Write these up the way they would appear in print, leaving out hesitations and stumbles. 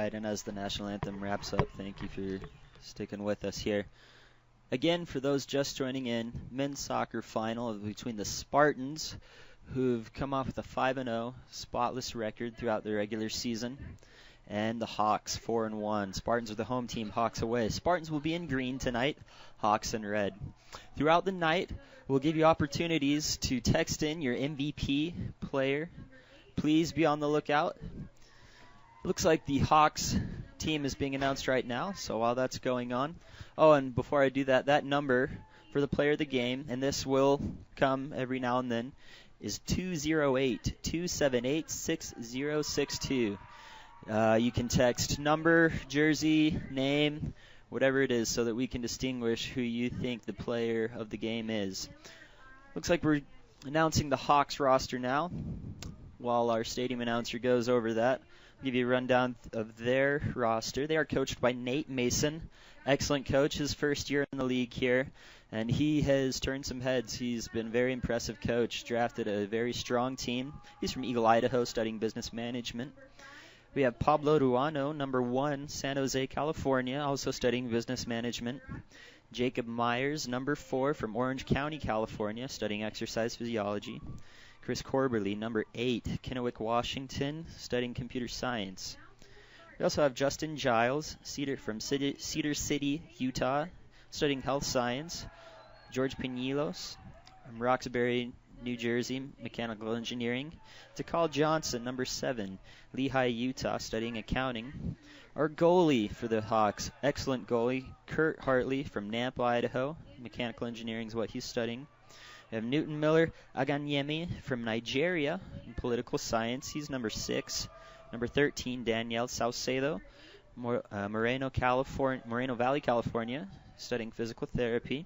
side. And as the national anthem wraps up, thank you for sticking with us here. Again, for those just joining in, men's soccer final between the Spartans, who've come off with a 5-0 spotless record throughout the regular season, and the Hawks 4-1. Spartans are the home team, Hawks away. Spartans will be in green tonight, Hawks in red. Throughout the night, we'll give you opportunities to text in your MVP player. Please be on the lookout. Looks like the Hawks team is being announced right now, so while that's going on. Oh, and before I do that, that number for the player of the game, and this will come every now and then, is 208-278-6062. You can text number, jersey, name, whatever it is, so that we can distinguish who you think the player of the game is. Looks like we're announcing the Hawks roster now. While our stadium announcer goes over that, I'll give you a rundown of their roster. They are coached by Nate Mason. Excellent coach, his first year in the league here, and he has turned some heads. He's been a very impressive coach, drafted a very strong team. He's from Eagle, Idaho, studying business management. We have Pablo Ruano, number 1, San Jose, California, also studying business management. Jacob Myers, number 4, from Orange County, California, studying exercise physiology. Chris Corberly, number 8, Kennewick, Washington, studying computer science. We also have Justin Giles, from Cedar City, Utah, studying health science. George Pinilos from Roxbury, New Jersey, mechanical engineering. Takal Johnson, number 7, Lehigh, Utah, studying accounting. Our goalie for the Hawks, excellent goalie, Kurt Hartley from Nampa, Idaho. Mechanical engineering is what he's studying. We have Newton Miller Aganyemi from Nigeria in political science. He's number 6. Number 13, Danielle Saucedo, Moreno Valley, California, studying physical therapy.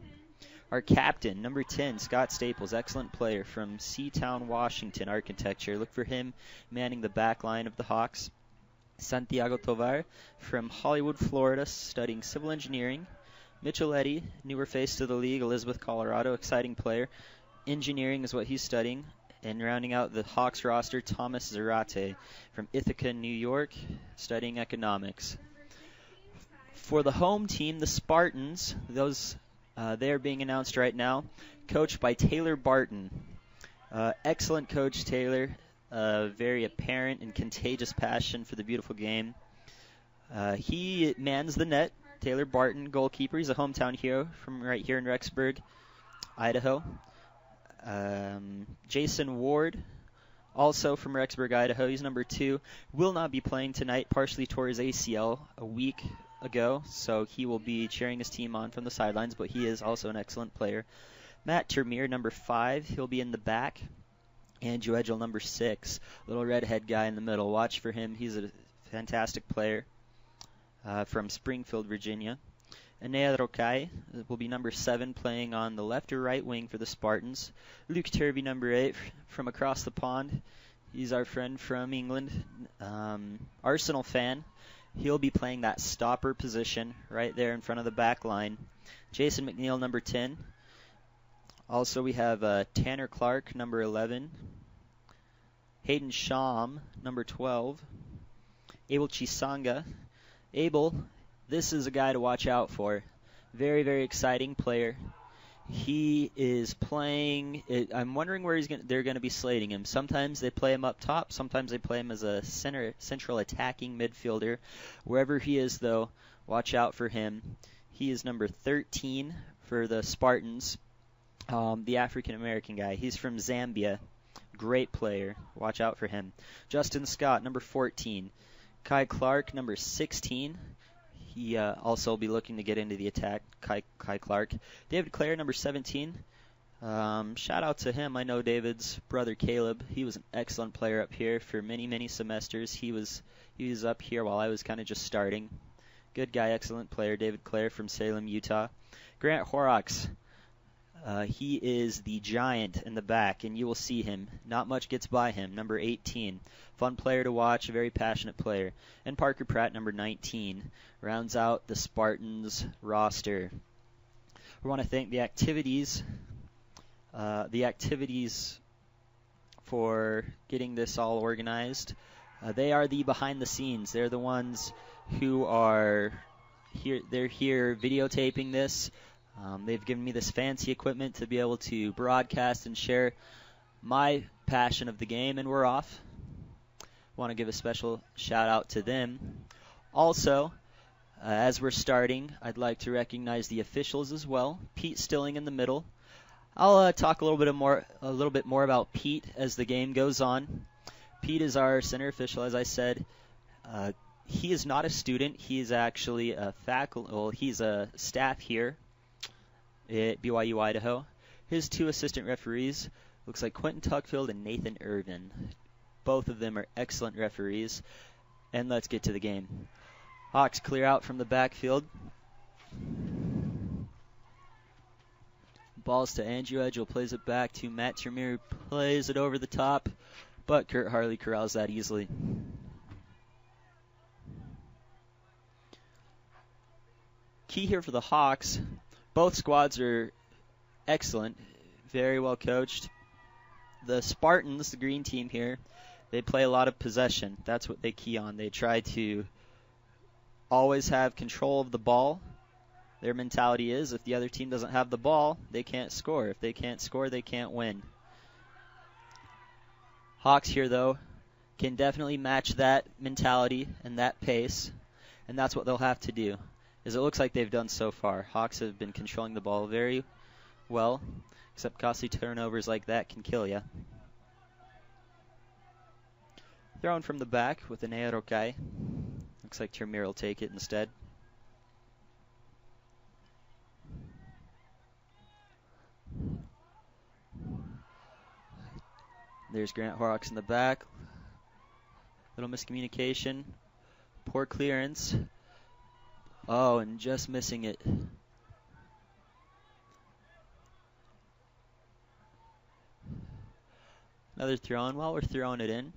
Our captain, number 10, Scott Staples, excellent player from Seatown, Washington, architecture. Look for him manning the back line of the Hawks. Santiago Tovar from Hollywood, Florida, studying civil engineering. Mitchell Eddy, newer face to the league, Elizabeth, Colorado, exciting player. Engineering is what he's studying. And rounding out the Hawks roster, Thomas Zarate from Ithaca, New York, studying economics. For the home team, the Spartans, they are being announced right now, coached by Taylor Barton. Excellent coach, Taylor. Very apparent and contagious passion for the beautiful game. He mans the net. Taylor Barton, goalkeeper. He's a hometown hero from right here in Rexburg, Idaho. Jason Ward, also from Rexburg, Idaho. He's number 2. Will not be playing tonight. Partially tore his ACL a week ago, so he will be cheering his team on from the sidelines, but he is also an excellent player. Matt Termere, number 5. He'll be in the back. Andrew Edgel, number 6. Little redhead guy in the middle. Watch for him. He's a fantastic player. From Springfield, Virginia. Enea Rokai will be number 7, playing on the left or right wing for the Spartans. Luke Turvey, number 8, from across the pond. He's our friend from England. Arsenal fan. He'll be playing that stopper position right there in front of the back line. Jason McNeil, number 10. Also, we have Tanner Clark, number 11. Hayden Sham, number 12. Abel Chisanga. Abel, this is a guy to watch out for. Very, very exciting player. He is playing. I'm wondering where they're going to be slating him. Sometimes they play him up top. Sometimes they play him as a central attacking midfielder. Wherever he is, though, watch out for him. He is number 13 for the Spartans. The African-American guy. He's from Zambia. Great player. Watch out for him. Justin Scott, number 14. Kai Clark, number 16. He also will be looking to get into the attack, Kai Clark. David Clare, number 17. Shout out to him. I know David's brother Caleb. He was an excellent player up here for many, many semesters. He was up here while I was kind of just starting. Good guy, excellent player. David Clare from Salem, Utah. Grant Horrocks. He is the giant in the back, and you will see him. Not much gets by him, number 18. Fun player to watch, a very passionate player. And Parker Pratt, number 19, rounds out the Spartans roster. We want to thank the activities for getting this all organized. They are the behind the scenes. They're the ones who are here. They're here videotaping this. They've given me this fancy equipment to be able to broadcast and share my passion of the game, and we're off. Want to give a special shout out to them. Also, as we're starting, I'd like to recognize the officials as well. Pete Stilling in the middle. I'll talk a little bit more about Pete as the game goes on. Pete is our center official, as I said. He is not a student. He is actually a faculty. Well, he's a staff here at BYU Idaho. His two assistant referees looks like Quentin Tuckfield and Nathan Irvin. Both of them are excellent referees. And let's get to the game. Hawks clear out from the backfield. Balls to Andrew Edgel, plays it back to Matt Termere, plays it over the top, but Kurt Harley corrals that easily. Key here for the Hawks, both squads are excellent, very well coached. The Spartans, the green team here, they play a lot of possession. That's what they key on. They try to always have control of the ball. Their mentality is if the other team doesn't have the ball, they can't score. If they can't score, they can't win. Hawks here, though, can definitely match that mentality and that pace, and that's what they'll have to do, as it looks like they've done so far. Hawks have been controlling the ball very well, except costly turnovers like that can kill you. Thrown from the back with an Aerokai. Looks like Termere will take it instead. There's Grant Horrocks in the back. Little miscommunication. Poor clearance. Oh, and just missing it. Another throw in while we're throwing it in.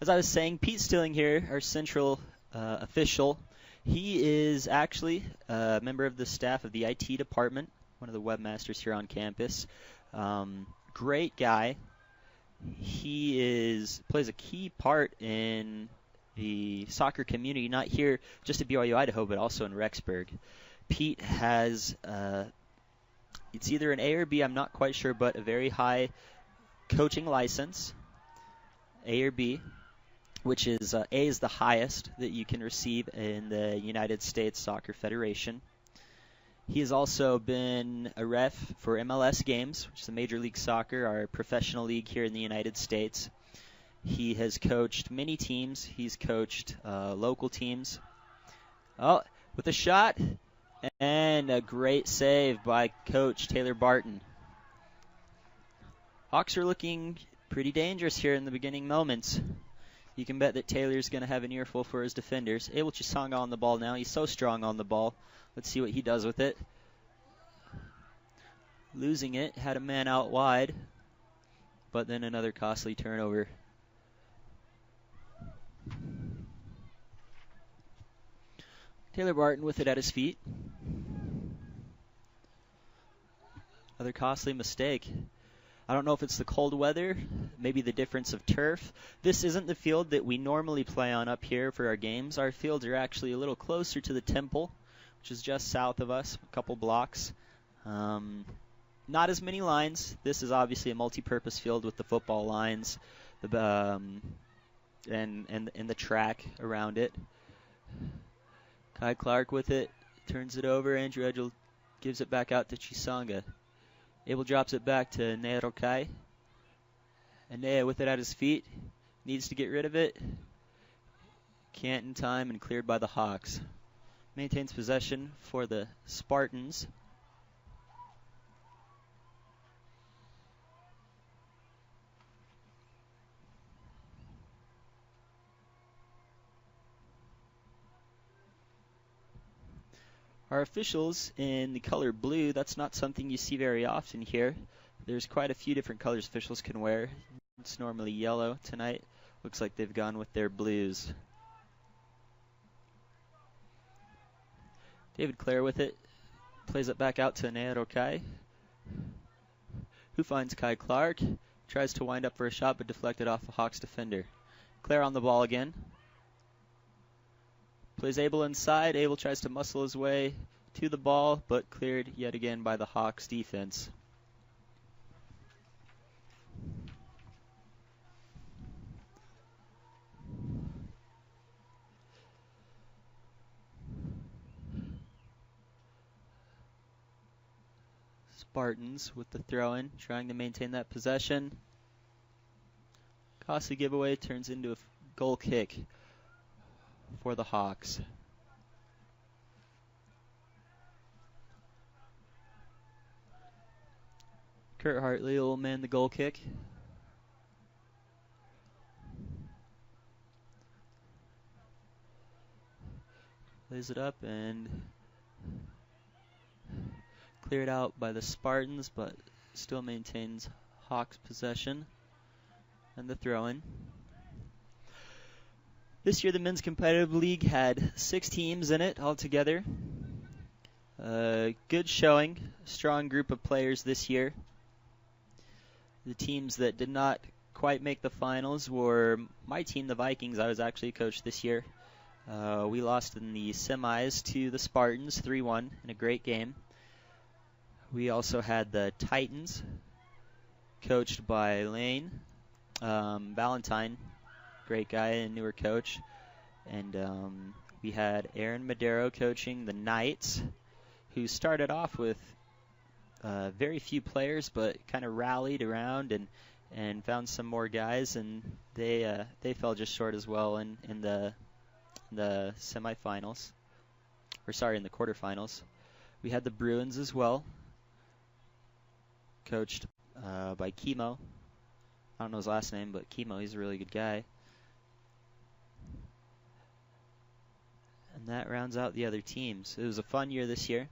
As I was saying, Pete Stilling here, our central official. He is actually a member of the staff of the IT department, one of the webmasters here on campus. Great guy. He plays a key part in the soccer community, not here just at BYU Idaho, but also in Rexburg. Pete has, it's either an A or B, I'm not quite sure, but a very high coaching license, A or B, which is A is the highest that you can receive in the United States Soccer Federation. He has also been a ref for MLS games, which is the Major League Soccer, our professional league here in the United States. He has coached many teams. He's coached local teams. Oh, with a shot, and a great save by Coach Taylor Barton. Hawks are looking pretty dangerous here in the beginning moments. You can bet that Taylor's going to have an earful for his defenders. Abel Chisanga on the ball now. He's so strong on the ball. Let's see what he does with it. Losing it, had a man out wide, but then another costly turnover. Taylor Barton with it at his feet. Another costly mistake. I don't know if it's the cold weather, maybe the difference of turf. This isn't the field that we normally play on up here for our games. Our fields are actually a little closer to the temple, which is just south of us, a couple blocks. Not as many lines. This is obviously a multi-purpose field with the football lines, and the track around it. Kai Clark with it, turns it over. Andrew Edgel gives it back out to Chisanga. Abel drops it back to Nerokai. And Nea with it at his feet. Needs to get rid of it. Can't in time and cleared by the Hawks. Maintains possession for the Spartans. Our officials in the color blue, that's not something you see very often here. There's quite a few different colors officials can wear. It's normally yellow. Tonight, looks like they've gone with their blues. David Clare with it. Plays it back out to Nerokai, who finds Kai Clark. Tries to wind up for a shot, but deflected off the Hawks defender. Claire on the ball again. Plays Abel inside. Abel tries to muscle his way to the ball, but cleared yet again by the Hawks defense. Spartans with the throw-in, trying to maintain that possession. Costly giveaway turns into a goal kick for the Hawks. Kurt Hartley will man the goal kick. Lays it up and cleared out by the Spartans, but still maintains Hawks possession and the throw-in. This year the men's competitive league had 6 teams in it altogether. Good showing, strong group of players this year. The teams that did not quite make the finals were my team, the Vikings. I was actually coach this year. We lost in the semis to the Spartans 3-1 in a great game. We also had the Titans, coached by Lane Valentine, great guy and newer coach. And we had Aaron Madero coaching the Knights, who started off with very few players, but kind of rallied around and found some more guys, and they fell just short as well in the semifinals, or sorry, in the quarterfinals. We had the Bruins as well, coached by Chemo. I don't know his last name, but Chemo, he's a really good guy. And that rounds out the other teams. It was a fun year this year.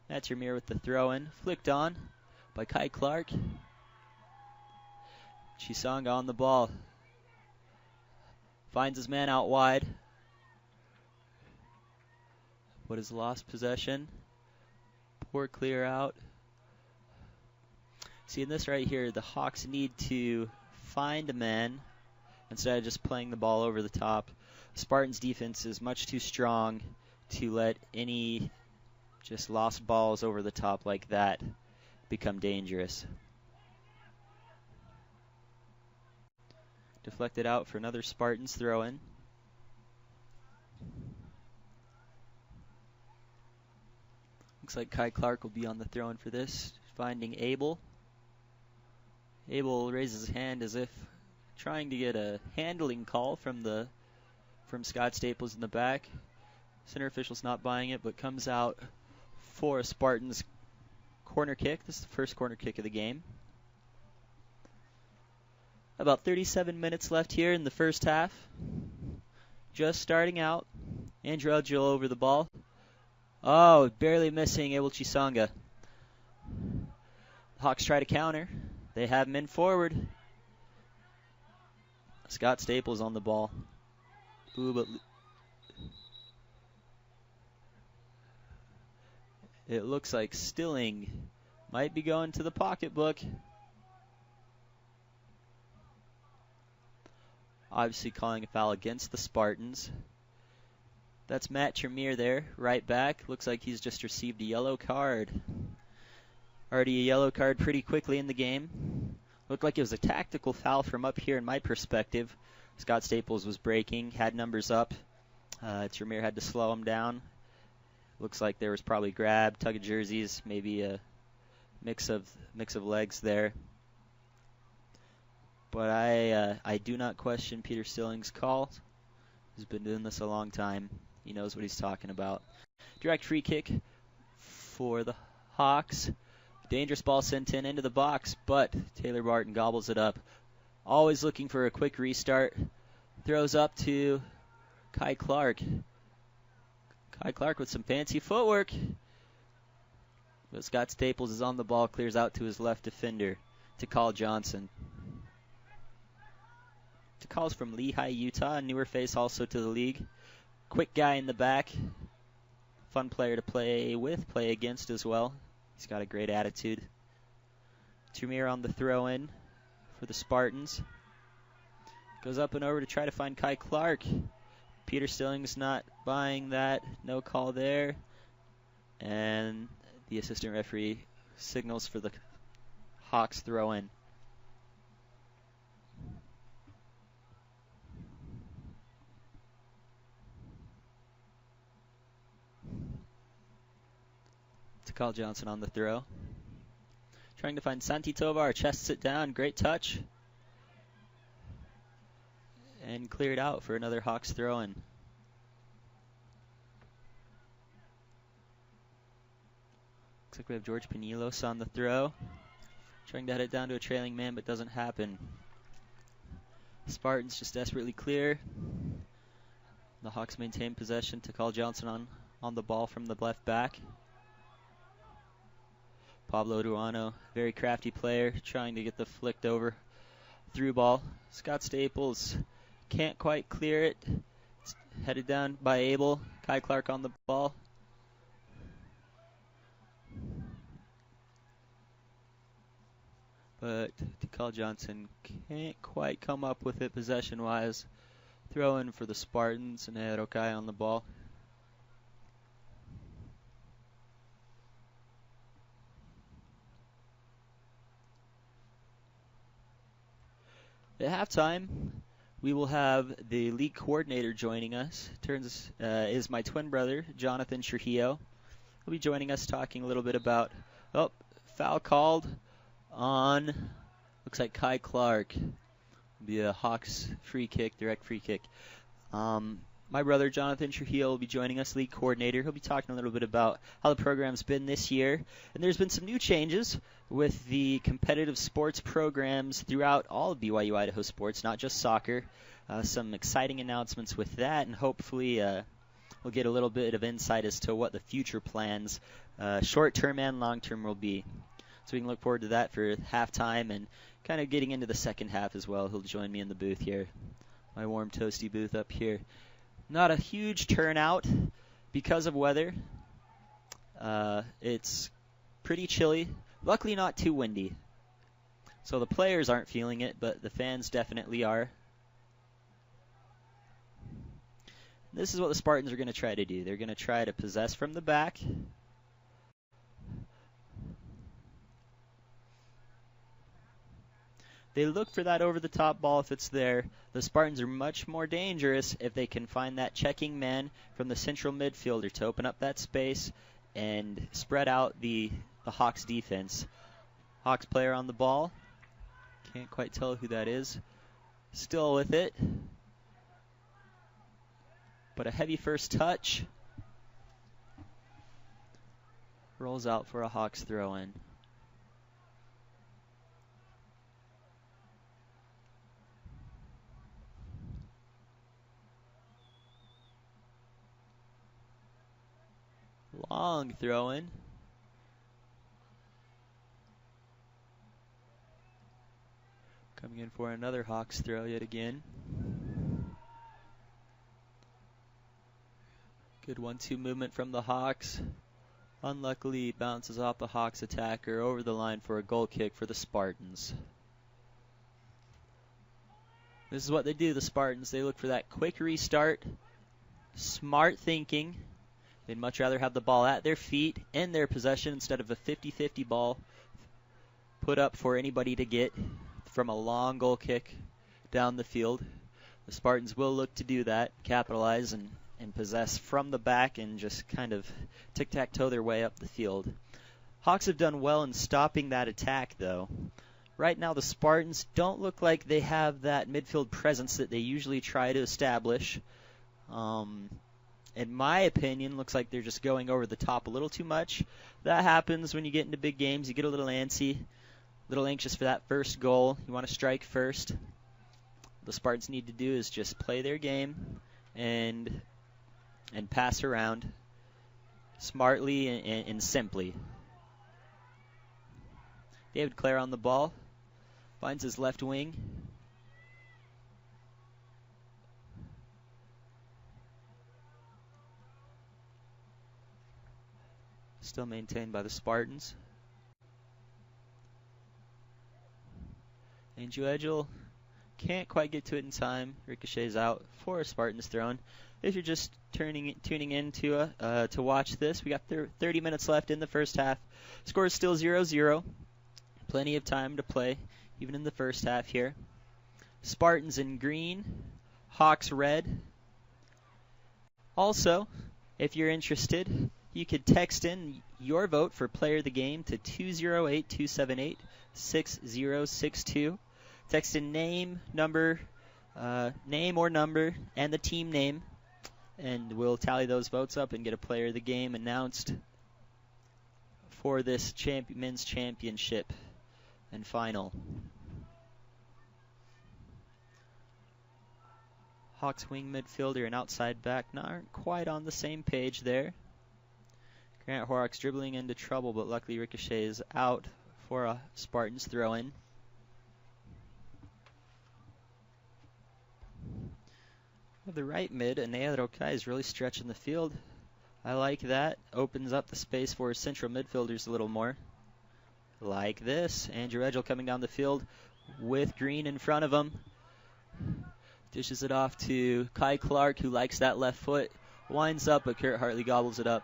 Matt Termere with the throw-in, flicked on by Kai Clark. Chisanga on the ball. Finds his man out wide. But has lost possession. Poor clear out. See, in this right here, the Hawks need to find a man instead of just playing the ball over the top. Spartans' defense is much too strong to let any just lost balls over the top like that become dangerous. Deflected out for another Spartans throw-in. Looks like Kai Clark will be on the throw-in for this, finding Abel. Abel raises his hand as if trying to get a handling call from Scott Staples in the back. Center official's not buying it, but comes out for a Spartans corner kick. This is the first corner kick of the game. About 37 minutes left here in the first half. Just starting out. Andrew Edgel over the ball. Oh, barely missing Abel Chisanga. Hawks try to counter. They have him in forward. Scott Staples on the ball. Ooh, but it looks like Stilling might be going to the pocketbook. Obviously calling a foul against the Spartans. That's Matt Tremere there, right back. Looks like he's just received a yellow card. Already a yellow card pretty quickly in the game. Looked like it was a tactical foul from up here in my perspective. Scott Staples was breaking, had numbers up. Tremere had to slow him down. Looks like there was probably grab, tug of jerseys, maybe a mix of legs there. But I do not question Peter Stilling's call. He's been doing this a long time. He knows what he's talking about. Direct free kick for the Hawks. Dangerous ball sent into the box, but Taylor Barton gobbles it up. Always looking for a quick restart. Throws up to Kai Clark. Kai Clark with some fancy footwork. But Scott Staples is on the ball, clears out to his left defender, to Call Johnson. Calls from Lehi, Utah, a newer face also to the league. Quick guy in the back. Fun player to play with, play against as well. He's got a great attitude. Tremere on the throw-in for the Spartans. Goes up and over to try to find Kai Clark. Peter Stilling's not buying that. No call there. And the assistant referee signals for the Hawks throw in. To call Johnson on the throw. Trying to find Santi Tovar, chests it down, great touch. And cleared out for another Hawks throw-in. Looks like we have George Panilos on the throw. Trying to head it down to a trailing man, but doesn't happen. Spartans just desperately clear. The Hawks maintain possession to call Johnson on the ball from the left back. Pablo Duano, very crafty player, trying to get the flicked over through ball. Scott Staples can't quite clear it. It's headed down by Abel. Kai Clark on the ball. But Tikal Johnson can't quite come up with it possession-wise. Throw in for the Spartans and Erokai on the ball. At halftime, we will have the league coordinator joining us. Is my twin brother, Jonathan Trujillo. He'll be joining us talking a little bit about, foul called on, looks like Kai Clark. It'll be a Hawks free kick, direct free kick. My brother, Jonathan Trujillo, will be joining us, league coordinator. He'll be talking a little bit about how the program's been this year. And there's been some new changes with the competitive sports programs throughout all of BYU Idaho sports, not just soccer. Some exciting announcements with that, and hopefully we'll get a little bit of insight as to what the future plans, short-term and long-term, will be. So we can look forward to that for halftime and kind of getting into the second half as well. He'll join me in the booth here, my warm, toasty booth up here. Not a huge turnout because of weather. It's pretty chilly. Luckily not too windy. So the players aren't feeling it, but the fans definitely are. This is what the Spartans are going to try to do. They're going to try to possess from the back. They look for that over-the-top ball if it's there. The Spartans are much more dangerous if they can find that checking man from the central midfielder to open up that space and spread out the Hawks defense. Hawks player on the ball. Can't quite tell who that is. Still with it. But a heavy first touch. Rolls out for a Hawks throw-in. Long throw-in. Coming in for another Hawks throw yet again. Good 1-2 movement from the Hawks. Unluckily, bounces off the Hawks attacker over the line for a goal kick for the Spartans. This is what they do, the Spartans. They look for that quick restart. Smart thinking. They'd much rather have the ball at their feet, in their possession, instead of a 50-50 ball put up for anybody to get from a long goal kick down the field. The Spartans will look to do that, capitalize and possess from the back and just kind of tic-tac-toe their way up the field. Hawks have done well in stopping that attack, though. Right now, the Spartans don't look like they have that midfield presence that they usually try to establish. In my opinion, looks like they're just going over the top a little too much. That happens when you get into big games. You get a little antsy, a little anxious for that first goal. You want to strike first. What the Spartans need to do is just play their game and pass around smartly and simply. David Clare on the ball. Finds his left wing. Still maintained by the Spartans. Angel Edgel Can't quite get to it in time. Ricochets out for a Spartans thrown. If you're just tuning in to watch this, we got 30 minutes left in the first half. Score is still 0-0. Plenty of time to play, even in the first half here. Spartans in green, Hawks red. Also, if you're interested, you could text in your vote for player of the game to 208-278-6062. Text in name or number, and the team name, and we'll tally those votes up and get a player of the game announced for this men's championship and final. Hawks wing midfielder and outside back aren't quite on the same page there. Grant Horrocks dribbling into trouble, but luckily Ricochet is out for a Spartans throw-in. The right mid, Anea Rokai is really stretching the field. I like that. Opens up the space for his central midfielders a little more. Like this. Andrew Edgell coming down the field with Green in front of him. Dishes it off to Kai Clark, who likes that left foot. Winds up, but Kurt Hartley gobbles it up.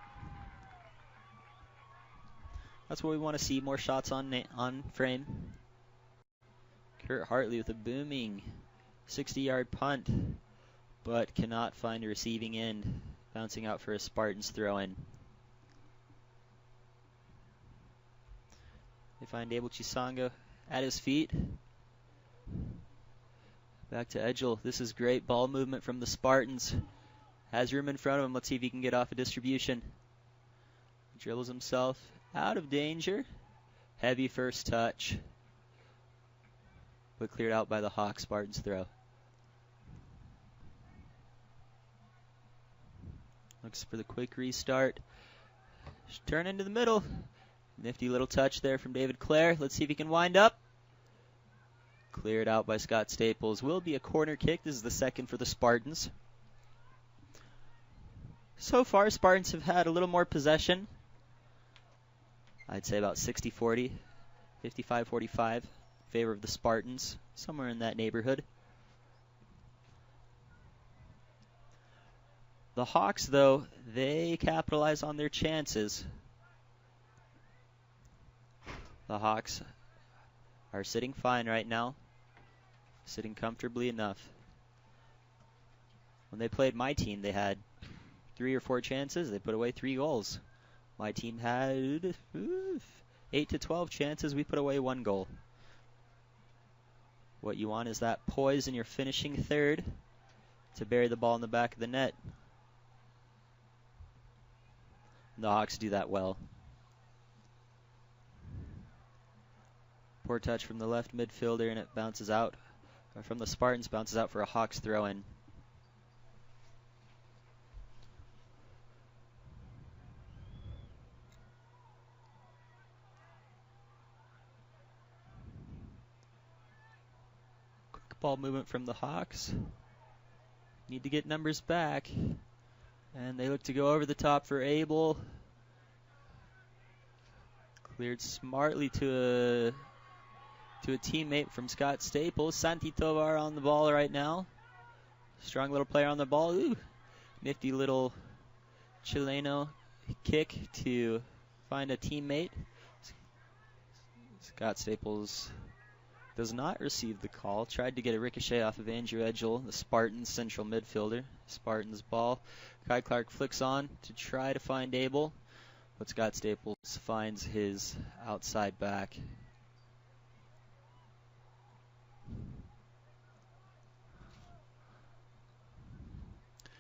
That's what we want to see, more shots on frame. Kurt Hartley with a booming 60-yard punt, but cannot find a receiving end. Bouncing out for a Spartans throw-in. They find Abel Chisanga at his feet. Back to Edgell. This is great ball movement from the Spartans. Has room in front of him. Let's see if he can get off a distribution. Dribbles himself out of danger. Heavy first touch, but cleared out by the Hawks. Spartans throw. Looks for the quick restart. Turn into the middle. Nifty little touch there from David Clare. Let's see if he can wind up. Cleared out by Scott Staples. Will be a corner kick. This is the second for the Spartans. So far, Spartans have had a little more possession. I'd say about 60-40, 55-45 in favor of the Spartans, somewhere in that neighborhood. The Hawks, though, they capitalize on their chances. The Hawks are sitting fine right now, sitting comfortably enough. When they played my team, they had 3 or 4 chances. They put away 3 goals. My team had 8 to 12 chances. We put away 1 goal. What you want is that poise in your finishing third to bury the ball in the back of the net. The Hawks do that well. Poor touch from the left midfielder, and it bounces out. From the Spartans, bounces out for a Hawks throw-in. Quick ball movement from the Hawks. Need to get numbers back. And they look to go over the top for Abel. Cleared smartly to a teammate from Scott Staples. Santi Tovar on the ball right now. Strong little player on the ball. Ooh, nifty little Chileno kick to find a teammate. Scott Staples does not receive the call. Tried to get a ricochet off of Andrew Edgell, the Spartans central midfielder. Spartans ball. Kai Clark flicks on to try to find Abel, but Scott Staples finds his outside back.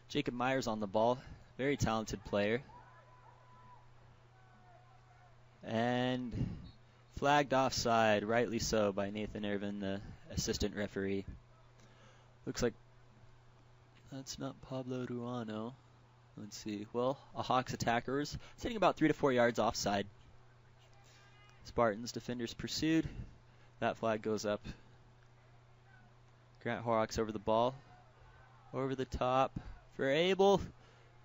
Jacob Myers on the ball. Very talented player. And flagged offside, rightly so, by Nathan Irvin, the assistant referee. Looks like that's not Pablo Ruano. Let's see. Well, a Hawks attackers sitting about 3 to 4 yards offside. Spartans defenders pursued. That flag goes up. Grant Horrocks over the ball. Over the top for Abel.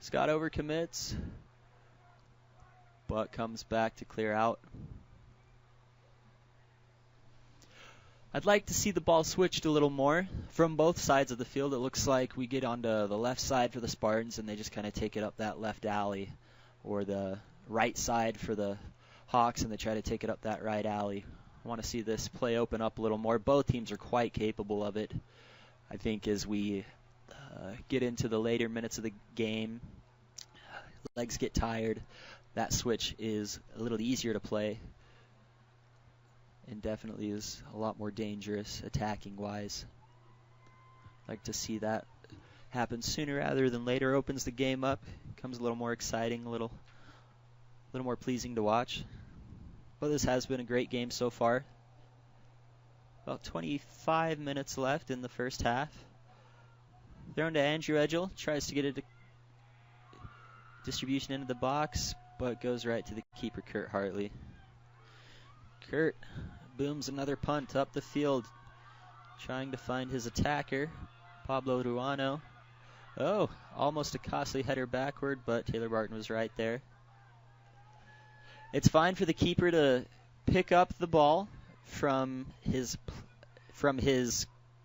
Scott overcommits, but comes back to clear out. I'd like to see the ball switched a little more from both sides of the field. It looks like we get onto the left side for the Spartans, and they just kind of take it up that left alley, or the right side for the Hawks, and they try to take it up that right alley. I want to see this play open up a little more. Both teams are quite capable of it. I think as we get into the later minutes of the game, legs get tired, that switch is a little easier to play and definitely is a lot more dangerous attacking-wise. I'd like to see that happen sooner rather than later. Opens the game up, becomes a little more exciting, a little more pleasing to watch. But this has been a great game so far. About 25 minutes left in the first half. Thrown to Andrew Edgel, tries to get it distribution into the box, but goes right to the keeper, Kurt Hartley. Kurt booms another punt up the field, trying to find his attacker, Pablo Ruano. Oh, almost a costly header backward, but Taylor Barton was right there. It's fine for the keeper to pick up the ball from his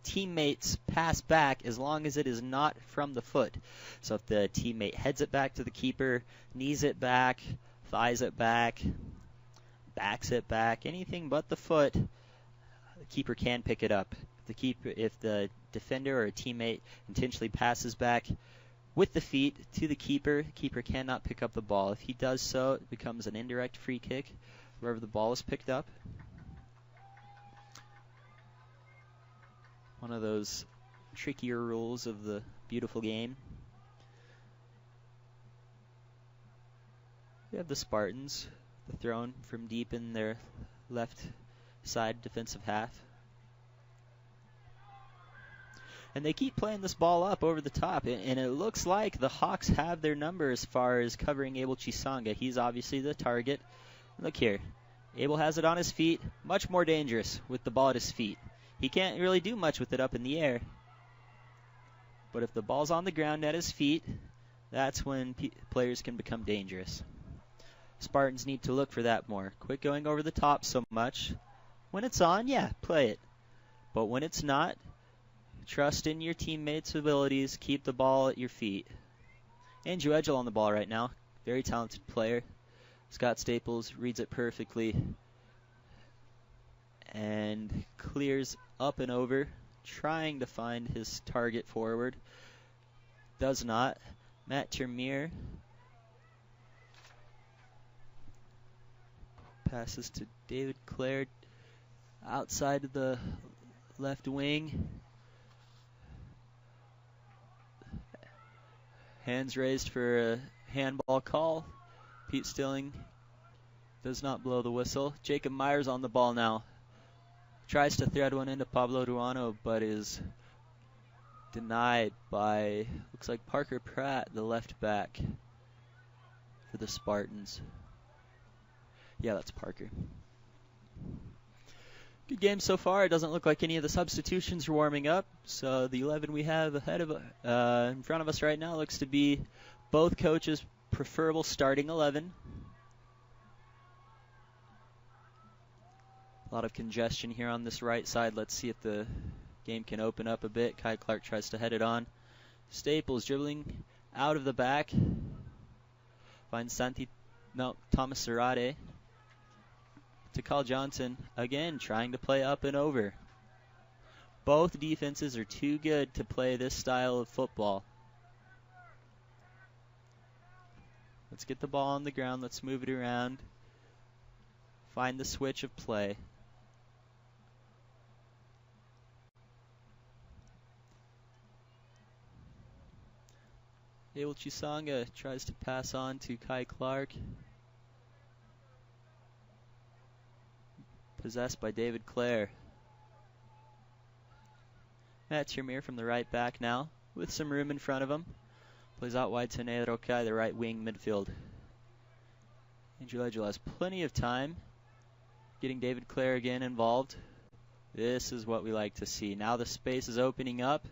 teammate's pass back as long as it is not from the foot. So if the teammate heads it back to the keeper, knees it back, thighs it back, backs it back, anything but the foot, the keeper can pick it up. If the defender or a teammate intentionally passes back with the feet to the keeper cannot pick up the ball. If he does so, it becomes an indirect free kick wherever the ball is picked up. One of those trickier rules of the beautiful game. We have the Spartans, the thrown from deep in their left side defensive half. And they keep playing this ball up over the top, and it looks like the Hawks have their number as far as covering Abel Chisanga. He's obviously the target. Look here. Abel has it on his feet, much more dangerous with the ball at his feet. He can't really do much with it up in the air. But if the ball's on the ground at his feet, that's when players can become dangerous. Spartans need to look for that more. Quit going over the top so much. When it's on, yeah, play it. But when it's not, trust in your teammates' abilities. Keep the ball at your feet. Andrew Edgel on the ball right now. Very talented player. Scott Staples reads it perfectly and clears up and over, trying to find his target forward. Does not. Matt Termier passes to David Clare outside of the left wing. Hands raised for a handball call. Pete Stilling does not blow the whistle. Jacob Myers on the ball now. Tries to thread one into Pablo Ruano, but is denied by, looks like Parker Pratt, the left back for the Spartans. Yeah, that's Parker. Good game so far. It doesn't look like any of the substitutions are warming up. So the 11 we have in front of us right now looks to be both coaches' preferable starting 11. A lot of congestion here on this right side. Let's see if the game can open up a bit. Kai Clark tries to head it on. Staples dribbling out of the back. Finds Thomas Serrate. To Carl Johnson, again trying to play up and over. Both defenses are too good to play this style of football. Let's get the ball on the ground. Let's move it around. Find the switch of play. Abel Chisanga tries to pass on to Kai Clark. Possessed by David Clare. Matt Termier from the right back now, with some room in front of him. Plays out wide to Nea Rokai, the right wing midfield. Andrew Edgel has plenty of time. Getting David Clare again involved. This is what we like to see. Now the space is opening up.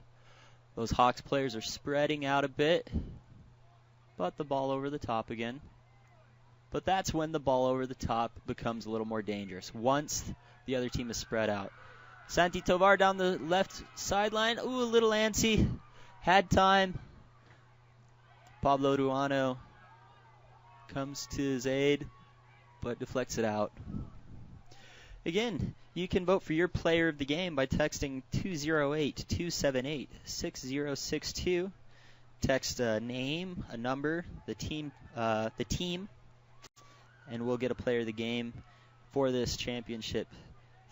Those Hawks players are spreading out a bit. But the ball over the top again. But that's when the ball over the top becomes a little more dangerous. Once the other team is spread out. Santi Tovar down the left sideline. Ooh, a little antsy. Had time. Pablo Ruano comes to his aid, but deflects it out. Again, you can vote for your player of the game by texting 208-278-6062. Text a name, a number, the team, and we'll get a player of the game for this championship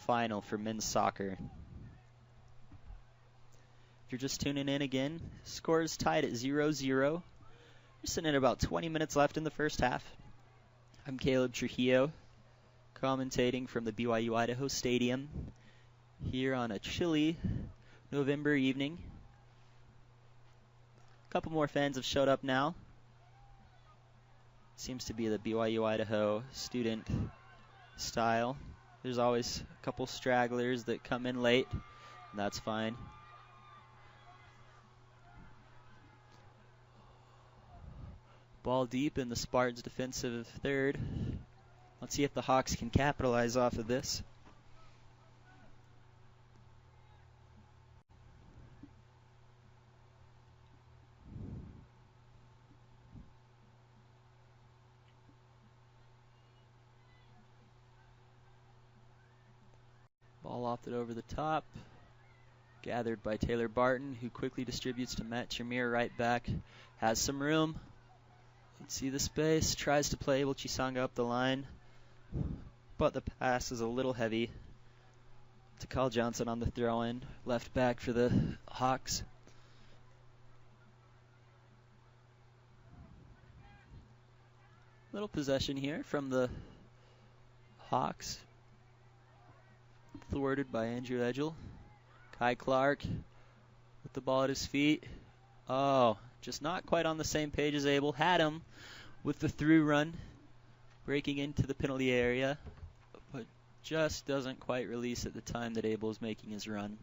final for men's soccer. If you're just tuning in again, score is tied at 0-0. We're sitting at about 20 minutes left in the first half. I'm Caleb Trujillo, commentating from the BYU Idaho Stadium here on a chilly November evening. A couple more fans have showed up now. Seems to be the BYU Idaho student style. There's always a couple stragglers that come in late, and that's fine. Ball deep in the Spartans' defensive third. Let's see if the Hawks can capitalize off of this. Ball lofted over the top. Gathered by Taylor Barton, who quickly distributes to Matt Tremere, right back. Has some room. Let's see the space. Tries to play Abel Chisanga up the line. But the pass is a little heavy to Kyle Johnson on the throw-in. Left back for the Hawks. Little possession here from the Hawks. Thwarted by Andrew Edgell. Kai Clark with the ball at his feet. Oh, just not quite on the same page as Abel. Had him with the through run, breaking into the penalty area, but just doesn't quite release at the time that Abel is making his run.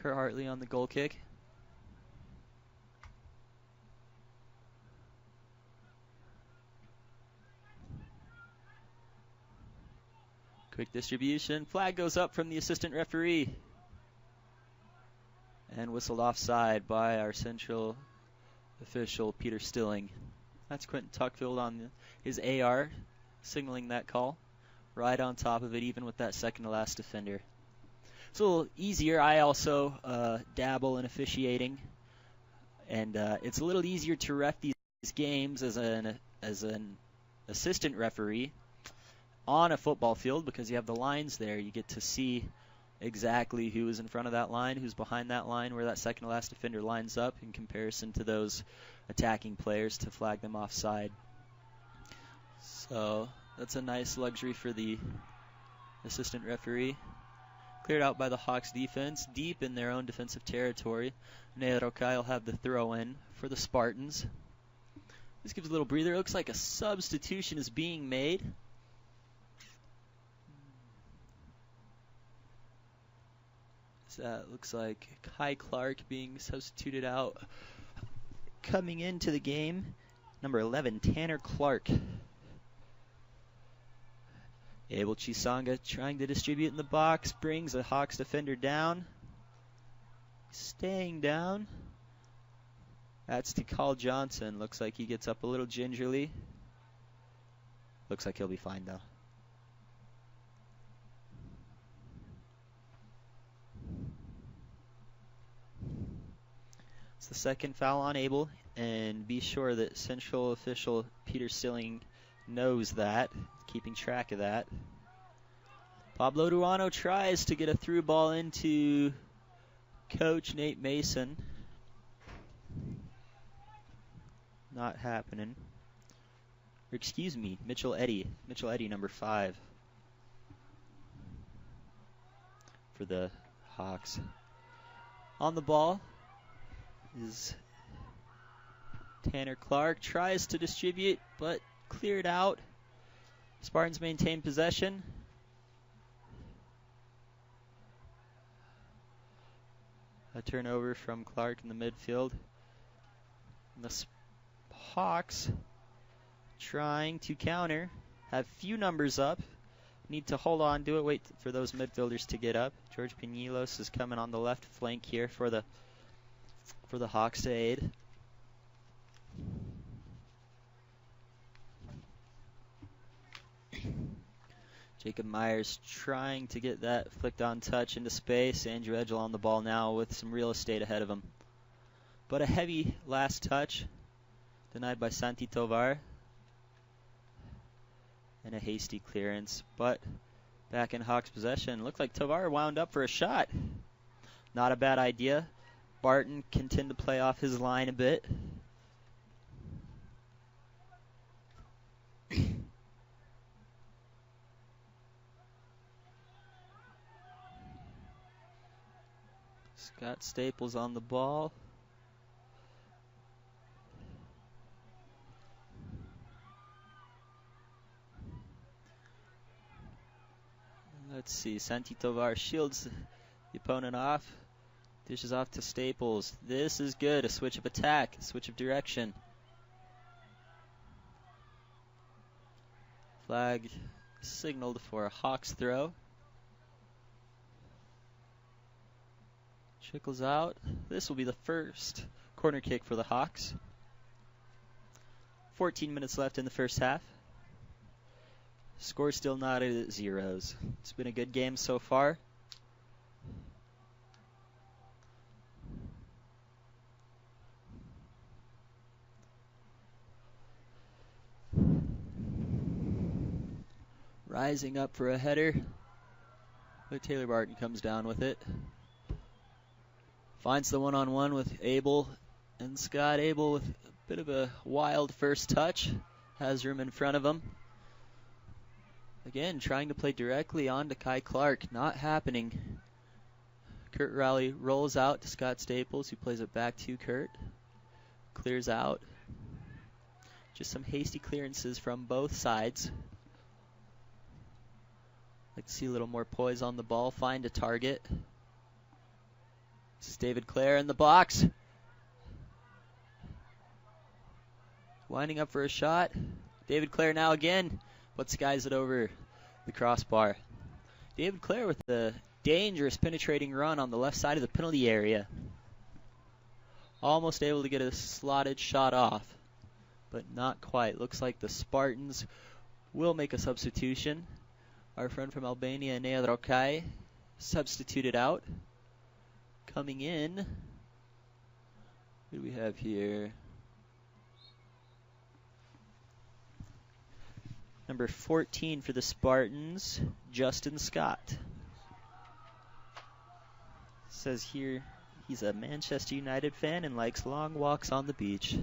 Kurt Hartley on the goal kick. Quick distribution. Flag goes up from the assistant referee. And whistled offside by our central official, Peter Stilling. That's Quentin Tuckfield on his AR, signaling that call. Right on top of it, even with that second-to-last defender. It's a little easier. I also dabble in officiating. And it's a little easier to ref these games as an assistant referee on a football field because you have the lines there. You get to see exactly who is in front of that line, who's behind that line, where that second to last defender lines up in comparison to those attacking players to flag them offside. So that's a nice luxury for the assistant referee. Cleared out by the Hawks defense, deep in their own defensive territory. Neo Rokai will have the throw in for the Spartans. This gives a little breather. It looks like a substitution is being made. That looks like Kai Clark being substituted out. Coming into the game, number 11, Tanner Clark. Abel Chisanga trying to distribute in the box, brings a Hawks defender down. Staying down. That's to Kyle Johnson. Looks like he gets up a little gingerly. Looks like he'll be fine though. It's the second foul on Abel, and be sure that central official Peter Stilling knows that, keeping track of that. Pablo Ruano tries to get a through ball into Coach Nate Mason. Not happening. Or excuse me, Mitchell Eddy. Mitchell Eddy, number 5 for the Hawks. On the ball is Tanner Clark. Tries to distribute, but cleared out. Spartans maintain possession. A turnover from Clark in the midfield. And the Hawks trying to counter. Have few numbers up. need to hold on to it, wait for those midfielders to get up. George Pinilos is coming on the left flank here for the Hawks to aid. Jacob Myers trying to get that flicked on touch into space. Andrew Edgell on the ball now with some real estate ahead of him. But a heavy last touch denied by Santi Tovar. And a hasty clearance. But back in Hawks possession. Looked like Tovar wound up for a shot. Not a bad idea. Barton can tend to play off his line a bit. Scott Staples on the ball. Let's see, Santi Tovar shields the opponent off. Dishes off to Staples. This is good, a switch of attack, a switch of direction. Flag signaled for a Hawks throw. Trickles out. This will be the first corner kick for the Hawks. 14 minutes left in the first half. Score still not at zeros. It's been a good game so far. Rising up for a header. But Taylor Barton comes down with it. Finds the one-on-one with Abel and Scott. Abel with a bit of a wild first touch. Has room in front of him. Again, trying to play directly onto Kai Clark. Not happening. Kurt Rowley rolls out to Scott Staples, who plays it back to Kurt. Clears out. Just some hasty clearances from both sides. Like to see a little more poise on the ball. Find a target. This is David Clare in the box. Winding up for a shot. David Clare now again, but skies it over the crossbar. David Clare with the dangerous penetrating run on the left side of the penalty area. Almost able to get a slotted shot off, but not quite. Looks like the Spartans will make a substitution. Our friend from Albania, Nead Rokai, substituted out. Coming in, who do we have here? Number 14 for the Spartans, Justin Scott. Says here he's a Manchester United fan and likes long walks on the beach.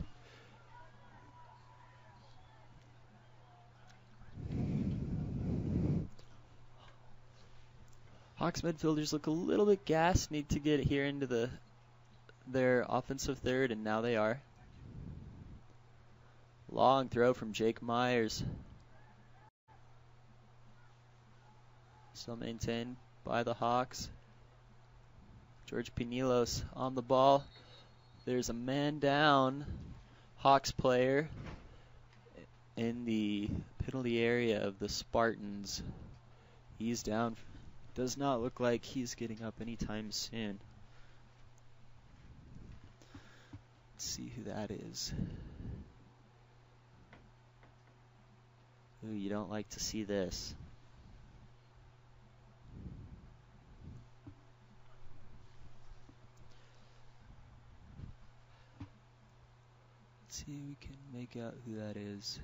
Hawks midfielders look a little bit gassed, need to get here into their offensive third, and now they are. Long throw from Jake Myers. Still maintained by the Hawks. George Pinilos on the ball. There's a man down, Hawks player, in the penalty area of the Spartans. He's down. Does not look like he's getting up anytime soon. Let's see who that is. Ooh, you don't like to see this. Let's see if we can make out who that is.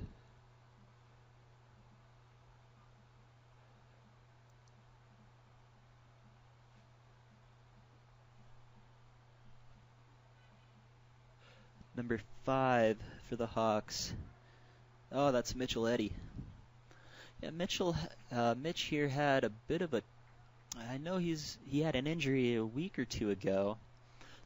Number 5 for the Hawks. Oh, that's Mitchell Eddy. Yeah, Mitch here had a bit of a. I know he had an injury a week or two ago.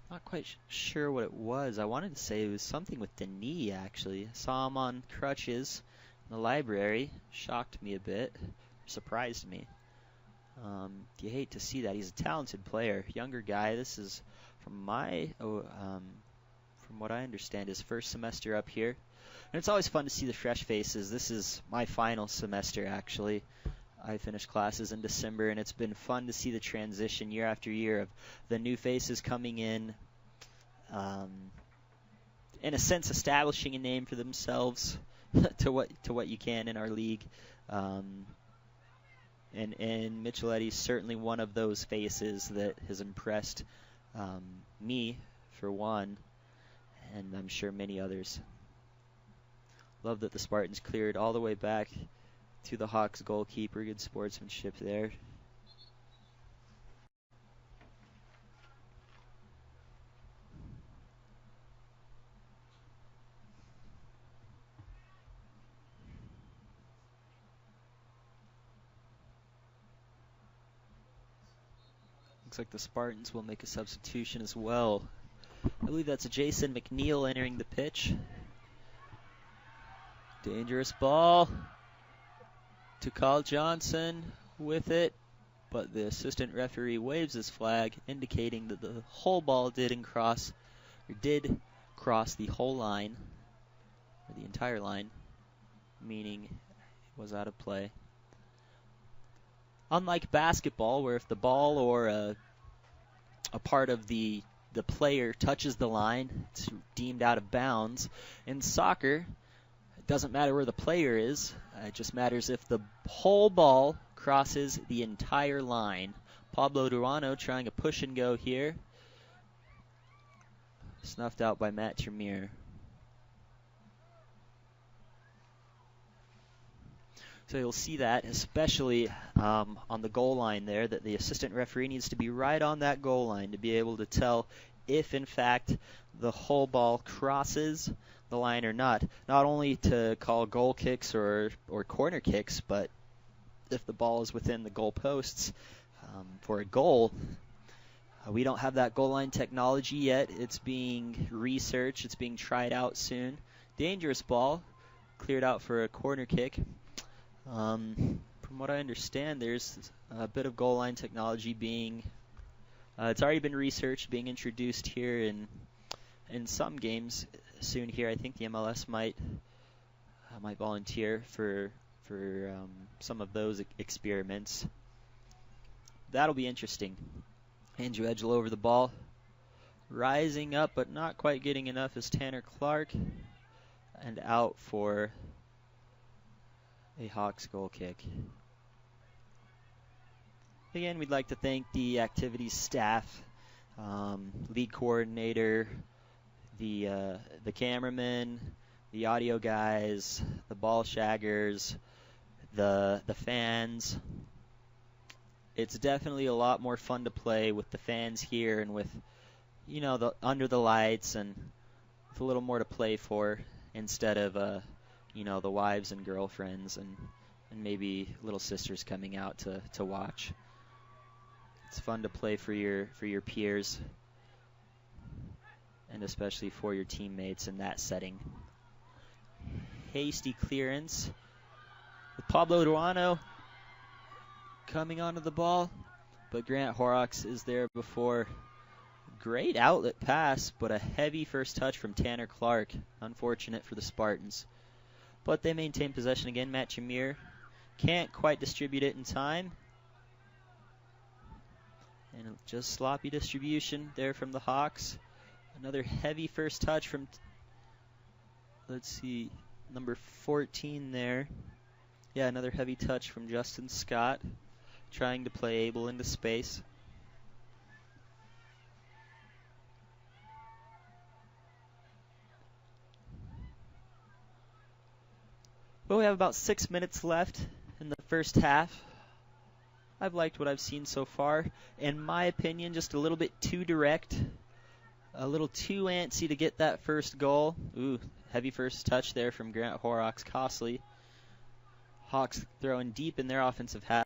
Not quite sure what it was. I wanted to say it was something with the knee, actually. Saw him on crutches in the library. Shocked me a bit. Surprised me. You hate to see that. He's a talented player. Younger guy. This is from what I understand, his first semester up here. And it's always fun to see the fresh faces. This is my final semester, actually. I finished classes in December, and it's been fun to see the transition year after year of the new faces coming in a sense, establishing a name for themselves to what you can in our league. And Micheletti certainly one of those faces that has impressed me, for one, and I'm sure many others. Love that the Spartans cleared all the way back to the Hawks goalkeeper. Good sportsmanship there. Looks like the Spartans will make a substitution as well. I believe that's Jason McNeil entering the pitch. Dangerous ball to Carl Johnson with it, but the assistant referee waves his flag, indicating that the whole ball did cross the whole line, or the entire line, meaning it was out of play. Unlike basketball, where if the ball or a part of the player touches the line, it's deemed out of bounds. In soccer, it doesn't matter where the player is. It just matters if the whole ball crosses the entire line. Pablo Duano trying a push and go here. Snuffed out by Matt Tremere. So you'll see that, especially on the goal line there, that the assistant referee needs to be right on that goal line to be able to tell if, in fact, the whole ball crosses the line or not. Not only to call goal kicks or corner kicks, but if the ball is within the goal posts for a goal. We don't have that goal line technology yet. It's being researched. It's being tried out soon. Dangerous ball, cleared out for a corner kick. From what I understand, there's a bit of goal line technology being, it's already been researched, being introduced here in some games soon here. I think the MLS might volunteer for some of those experiments. That'll be interesting. Andrew Edgel over the ball. Rising up, but not quite getting enough is Tanner Clark. And out for a Hawks goal kick. Again, we'd like to thank the activities staff, league coordinator, the cameraman, the audio guys, the ball shaggers, the fans. It's definitely a lot more fun to play with the fans here and with, the under the lights and with a little more to play for instead of the wives and girlfriends and maybe little sisters coming out to watch. It's fun to play for your peers and especially for your teammates in that setting. Hasty clearance with Pablo Duano coming onto the ball, but Grant Horrocks is there before. Great outlet pass, but a heavy first touch from Tanner Clark. Unfortunate for the Spartans. But they maintain possession again. Matt Tremere can't quite distribute it in time. And just sloppy distribution there from the Hawks. Another heavy first touch from, number 14 there. Yeah, another heavy touch from Justin Scott, trying to play Abel into space. Well, we have about 6 minutes left in the first half. I've liked what I've seen so far. In my opinion, just a little bit too direct. A little too antsy to get that first goal. Ooh, heavy first touch there from Grant Horrocks. Costly. Hawks throwing deep in their offensive half.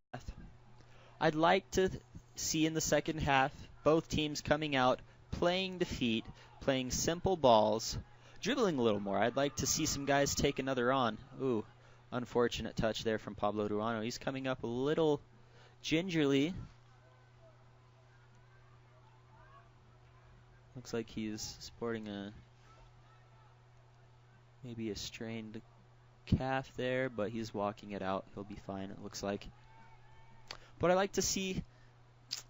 I'd like to see in the second half both teams coming out, playing defeat, playing simple balls, dribbling a little more. I'd like to see some guys take another on. Ooh, unfortunate touch there from Pablo Duano. He's coming up a little gingerly. Looks like he's sporting maybe a strained calf there, but he's walking it out. He'll be fine, it looks like. but I like to see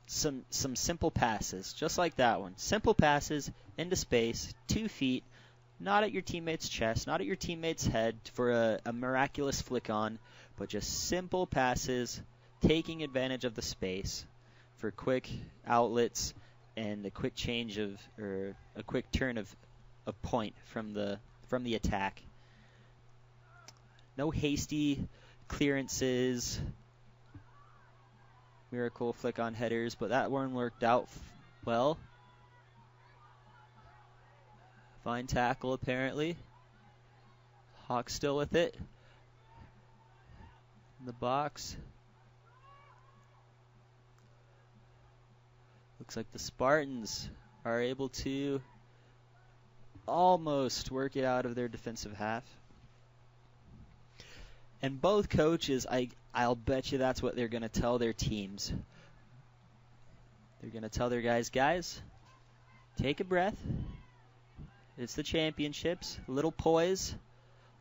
some simple passes, just like that one. Simple passes into space, 2 feet, not at your teammate's chest, not at your teammate's head for a miraculous flick on, but just simple passes, taking advantage of the space for quick outlets and a quick change of, or a quick turn of point from the attack. No hasty clearances, miracle flick on headers, but that one worked out well. Fine tackle, apparently. Hawks still with it. In the box. Looks like the Spartans are able to almost work it out of their defensive half. And both coaches, I'll bet you that's what they're going to tell their teams. They're going to tell their guys, take a breath. It's the championships. A little poise,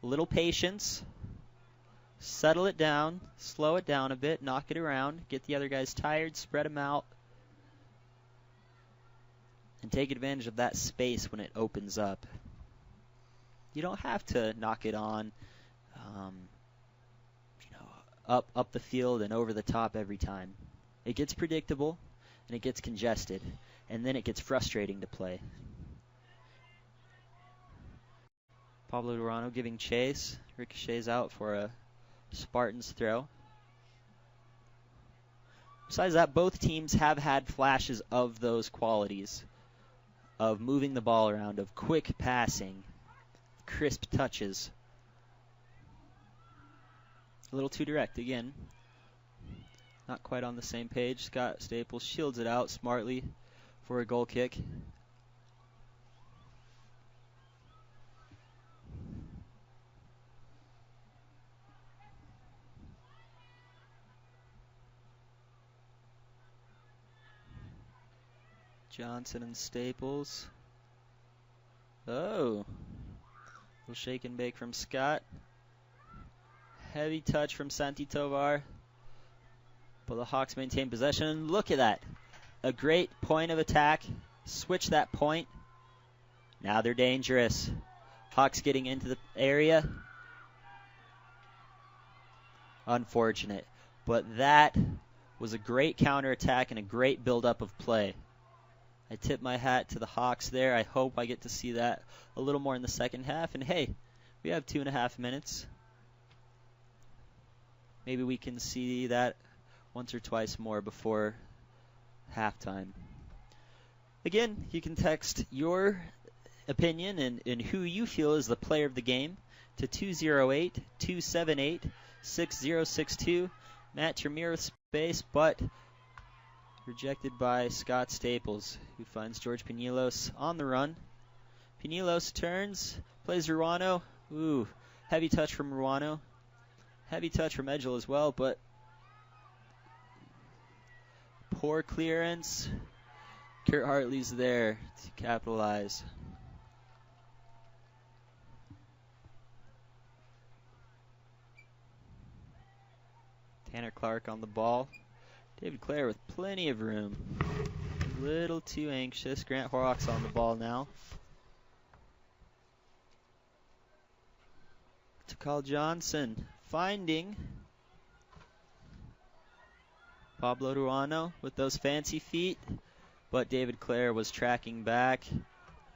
a little patience. Settle it down, slow it down a bit, knock it around, get the other guys tired, spread them out, and take advantage of that space when it opens up. You don't have to knock it on up the field and over the top every time. It gets predictable, and it gets congested, and then it gets frustrating to play. Pablo Durano giving chase. Ricochets out for a Spartans throw. Besides that, both teams have had flashes of those qualities, of moving the ball around, of quick passing, crisp touches. A little too direct again. Not quite on the same page. Scott Staples shields it out smartly for a goal kick. Johnson and Staples. Oh. Little shake and bake from Scott. Heavy touch from Santi Tovar. But the Hawks maintain possession. Look at that. A great point of attack. Switch that point. Now they're dangerous. Hawks getting into the area. Unfortunate. But that was a great counterattack and a great buildup of play. I tip my hat to the Hawks there. I hope I get to see that a little more in the second half. And hey, we have 2.5 minutes. Maybe we can see that once or twice more before halftime. Again, you can text your opinion and who you feel is the player of the game to 208-278-6062. Matt Tremere with space, but rejected by Scott Staples, who finds George Pinilos on the run. Pinilos turns, plays Ruano. Ooh, heavy touch from Ruano. Heavy touch from Edgel as well, but poor clearance. Kurt Hartley's there to capitalize. Tanner Clark on the ball. David Clare with plenty of room. A little too anxious. Grant Horrocks on the ball now. To call Johnson. Finding Pablo Ruano with those fancy feet. But David Clare was tracking back.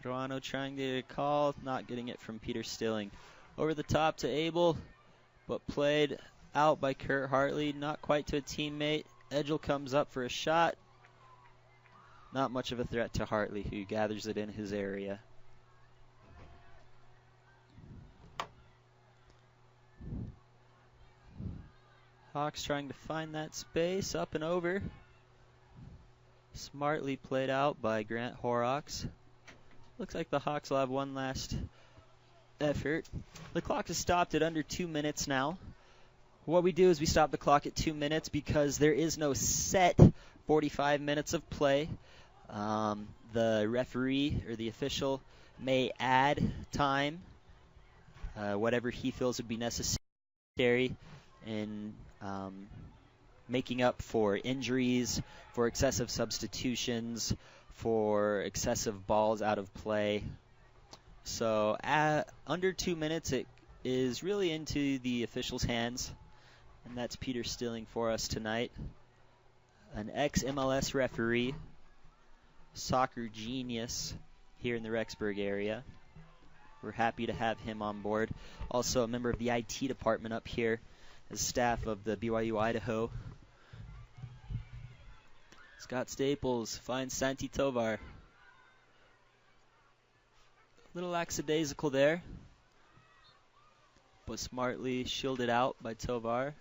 Ruano trying to get a call. Not getting it from Peter Stilling. Over the top to Abel. But played out by Kurt Hartley. Not quite to a teammate. Edgel comes up for a shot. Not much of a threat to Hartley, who gathers it in his area. Hawks trying to find that space, up and over. Smartly played out by Grant Horrocks. Looks like the Hawks will have one last effort. The clock is stopped at under 2 minutes now. What we do is we stop the clock at 2 minutes because there is no set 45 minutes of play. The referee or the official may add time, whatever he feels would be necessary in making up for injuries, for excessive substitutions, for excessive balls out of play. So at under 2 minutes, it is really into the officials' hands, and that's Peter Stilling for us tonight, an ex-MLS referee, soccer genius here in the Rexburg area. We're happy to have him on board. Also a member of the IT department up here as staff of the BYU Idaho. Scott Staples finds Santi Tovar. A little lackadaisical there, but smartly shielded out by Tovar.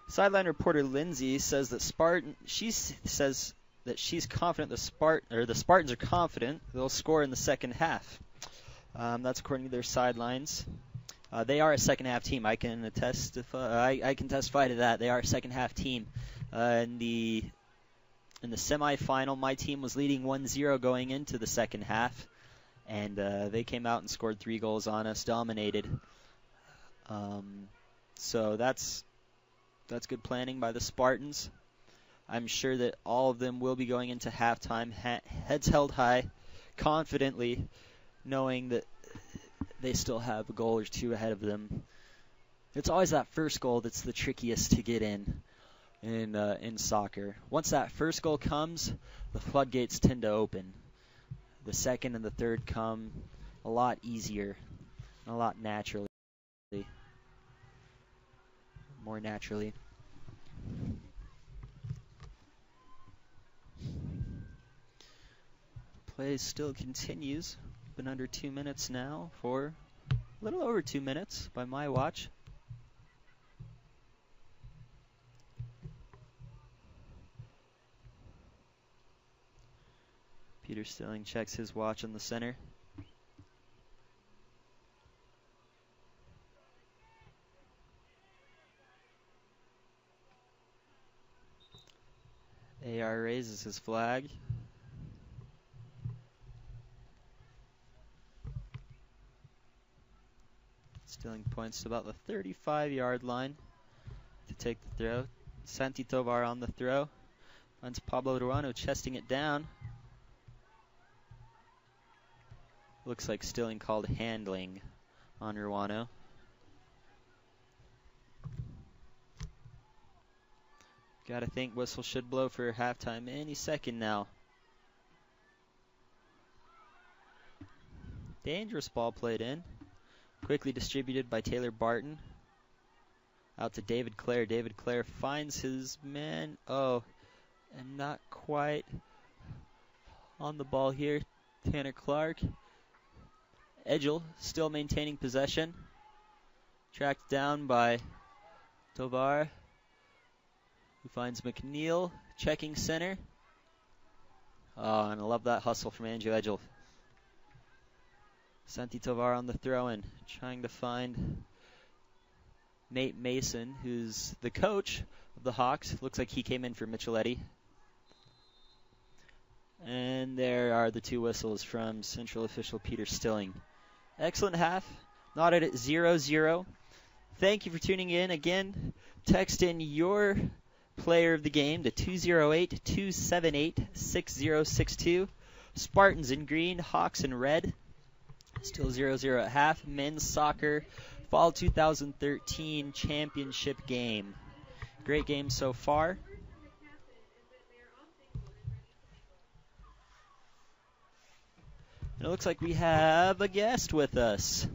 Sideline reporter Lindsay says that she's confident the Spartans are confident they'll score in the second half. That's according to their sidelines. They are a second half team. I can testify to that. They are a second half team. In the semifinal, my team was leading 1-0 going into the second half, and they came out and scored 3 goals on us, dominated. So that's good planning by the Spartans. I'm sure that all of them will be going into halftime, heads held high, confidently, knowing that they still have a goal or two ahead of them. It's always that first goal that's the trickiest to get in soccer. Once that first goal comes, the floodgates tend to open. The second and the third come a lot easier, a lot more naturally. Play still continues. Been under 2 minutes now, for a little over 2 minutes by my watch. Peter Stilling checks his watch in the center. AR raises his flag. Stilling points to about the 35-yard line to take the throw. Santi Tovar on the throw. Finds Pablo Ruano chesting it down. Looks like Stilling called handling on Ruano. Gotta think whistle should blow for halftime any second now. Dangerous ball played in. Quickly distributed by Taylor Barton. Out to David Clare. David Clare finds his man. Oh, and not quite on the ball here. Tanner Clark. Edgel still maintaining possession. Tracked down by Tovar, who finds McNeil checking center. Oh, and I love that hustle from Andrew Edgel. Santi Tovar on the throw-in, trying to find Nate Mason, who's the coach of the Hawks. Looks like he came in for Micheletti. And there are the 2 whistles from central official Peter Stilling. Excellent half. Knotted at 0-0. Thank you for tuning in. Again, text in your player of the game to 208-278-6062. Spartans in green, Hawks in red. Still 0-0 at half. Men's soccer Fall 2013 championship game. Great game so far. And it looks like we have a guest with us.